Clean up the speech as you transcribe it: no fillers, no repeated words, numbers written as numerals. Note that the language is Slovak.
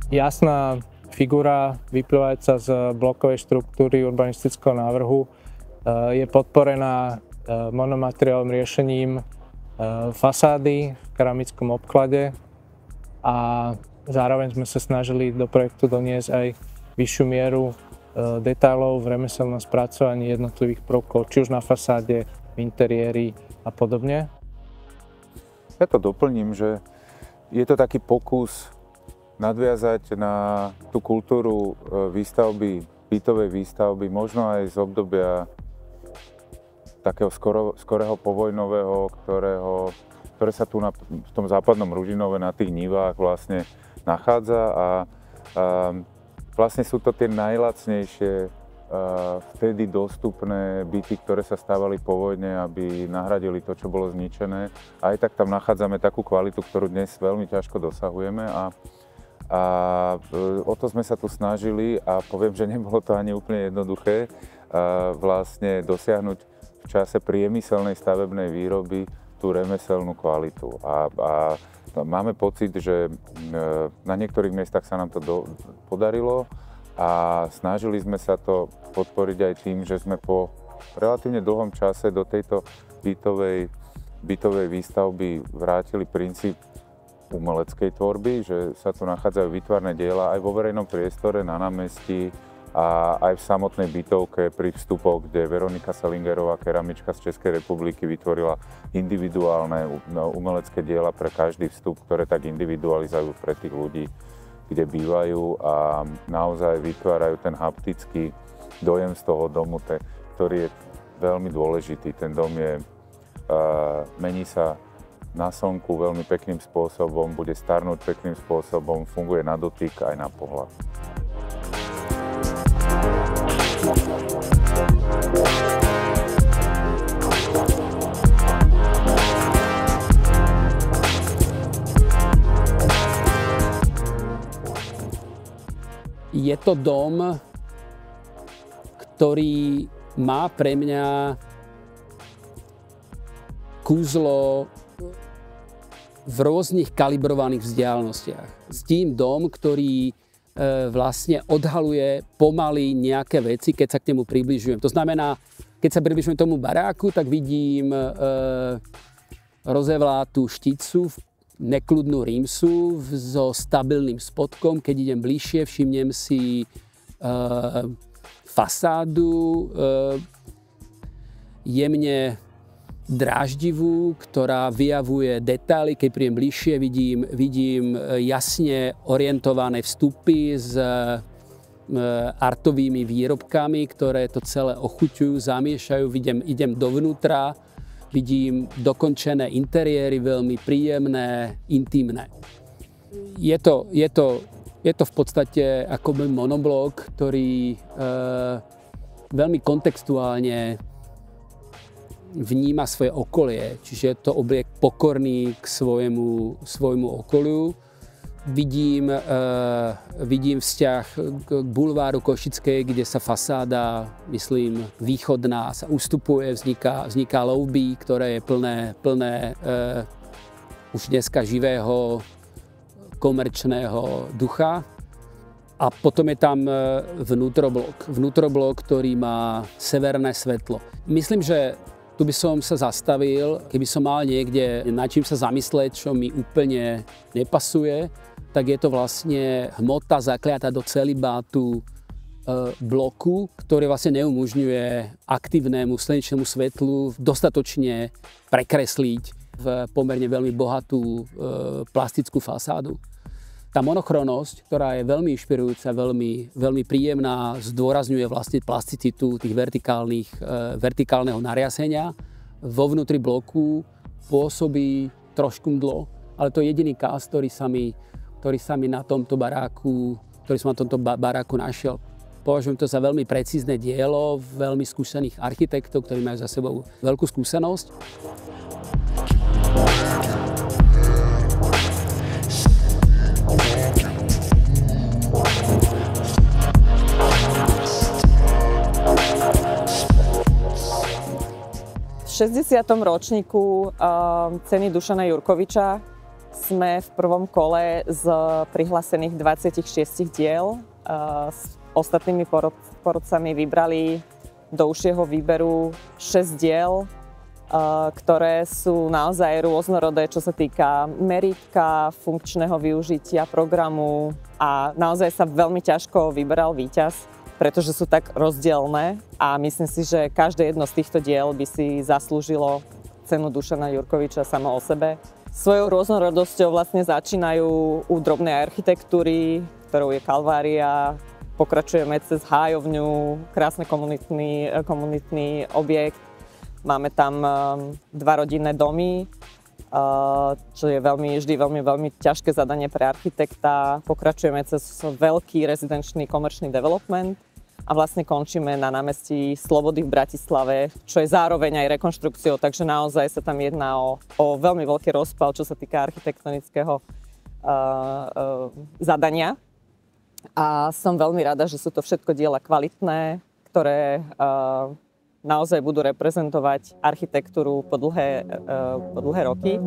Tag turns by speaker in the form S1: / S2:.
S1: jasná figura vyplývajúca z blokovej štruktúry urbanistického návrhu je podporená monomateriálovým riešením fasády v keramickom obklade a zároveň sme sa snažili do projektu doniesť aj vyššiu mieru detailov v remeselnom spracovaní jednotlivých prvkov, či už na fasáde, v interiéri a podobne.
S2: Ja to doplním, že je to taký pokus nadviazať na tú kultúru výstavby, bytovej výstavby, možno aj z obdobia takého skorého povojnového, ktoré sa tu v tom západnom Ružinove na tých nivách vlastne nachádza a vlastne sú to tie najlacnejšie vtedy dostupné byty, ktoré sa stávali po vojne, aby nahradili to, čo bolo zničené. A aj tak tam nachádzame takú kvalitu, ktorú dnes veľmi ťažko dosahujeme a o to sme sa tu snažili a poviem, že nebolo to ani úplne jednoduché vlastne dosiahnuť v čase priemyselnej stavebnej výroby tú remeselnú kvalitu. A máme pocit, že na niektorých miestach sa nám to podarilo a snažili sme sa to podporiť aj tým, že sme po relatívne dlhom čase do tejto bytovej výstavby vrátili princíp umeleckej tvorby, že sa tu nachádzajú výtvarné diela aj vo verejnom priestore, na námestí a aj v samotnej bytovke pri vstupoch, kde Veronika Selingerová, keramička z Českej republiky, vytvorila individuálne umelecké diela pre každý vstup, ktoré tak individualizujú pre tých ľudí, kde bývajú a naozaj vytvárajú ten haptický dojem z toho domu, ktorý je veľmi dôležitý. Ten dom mení sa na slnku veľmi pekným spôsobom, bude starnúť pekným spôsobom, funguje na dotyk aj na pohľad.
S3: Je to dom, ktorý má pre mňa kúzlo v rôznych kalibrovaných vzdialenostiach. S tým dom, ktorý vlastne odhaluje pomaly nejaké veci, keď sa k nemu približujem. To znamená, keď sa približujem tomu baráku, tak vidím rozevlátú šticu, nekľudnú rímsu so stabilným spodkom. Keď idem bližšie, všimnem si fasádu jemne dráždivú, ktorá vyjavuje detaily. Keď príjem bližšie, vidím jasne orientované vstupy s artovými výrobkami, ktoré to celé ochuťujú, zamiešajú. Idem dovnútra, vidím dokončené interiéry, veľmi príjemné, intimné. Je to v podstate ako monoblok, ktorý veľmi kontextuálne vníma svoje okolie, čiže je to objekt pokorný k svojmu okoliu. Vidím vzťah k bulváru Košickej, kde sa fasáda, myslím, východná sa ustupuje, vzniká lobby, ktoré je plné už dneska živého komerčného ducha. A potom je tam vnútroblok, ktorý má severné svetlo. Myslím, že tu by som sa zastavil, keby som mal niekde nad čím sa zamyslieť, čo mi úplne nepasuje, tak je to vlastne hmota zakliatá do celibátu bloku, ktorý vlastne neumožňuje aktívnemu slnečnému svetlu dostatočne prekresliť v pomerne veľmi bohatú plastickú fasádu. Tá monochronosť, ktorá je veľmi inšpirujúca, veľmi príjemná, zdôrazňuje vlastne plasticitu tých vertikálneho nariasenia. Vo vnútri bloku pôsobí trošku mdlo, ale to je jediný kás, ktorý sa mi na tomto baráku našiel. Považujem to za veľmi precízne dielo veľmi skúsených architektov, ktorí majú za sebou veľkú skúsenosť.
S4: V 60. ročníku ceny Dušana Jurkoviča sme v prvom kole z prihlásených 26 diel. S ostatnými porodcami vybrali do užšieho výberu 6 diel, ktoré sú naozaj rôznorodé, čo sa týka meritka, funkčného využitia programu a naozaj sa veľmi ťažko vyberal víťaz, pretože sú tak rozdielne a myslím si, že každé jedno z týchto diel by si zaslúžilo cenu Dušana Jurkoviča samo o sebe. Svojou rôznorodosťou vlastne začínajú u drobnej architektúry, ktorou je Kalvária, pokračujeme cez hájovňu, krásny komunitný objekt. Máme tam 2 rodinné domy, čo je vždy veľmi ťažké zadanie pre architekta. Pokračujeme cez veľký rezidenčný komerčný development a vlastne končíme na námestí Slobody v Bratislave, čo je zároveň aj rekonštrukciou, takže naozaj sa tam jedná o veľmi veľký rozpal, čo sa týka architektonického zadania. A som veľmi rada, že sú to všetko diela kvalitné, ktoré naozaj budú reprezentovať architektúru po dlhé roky.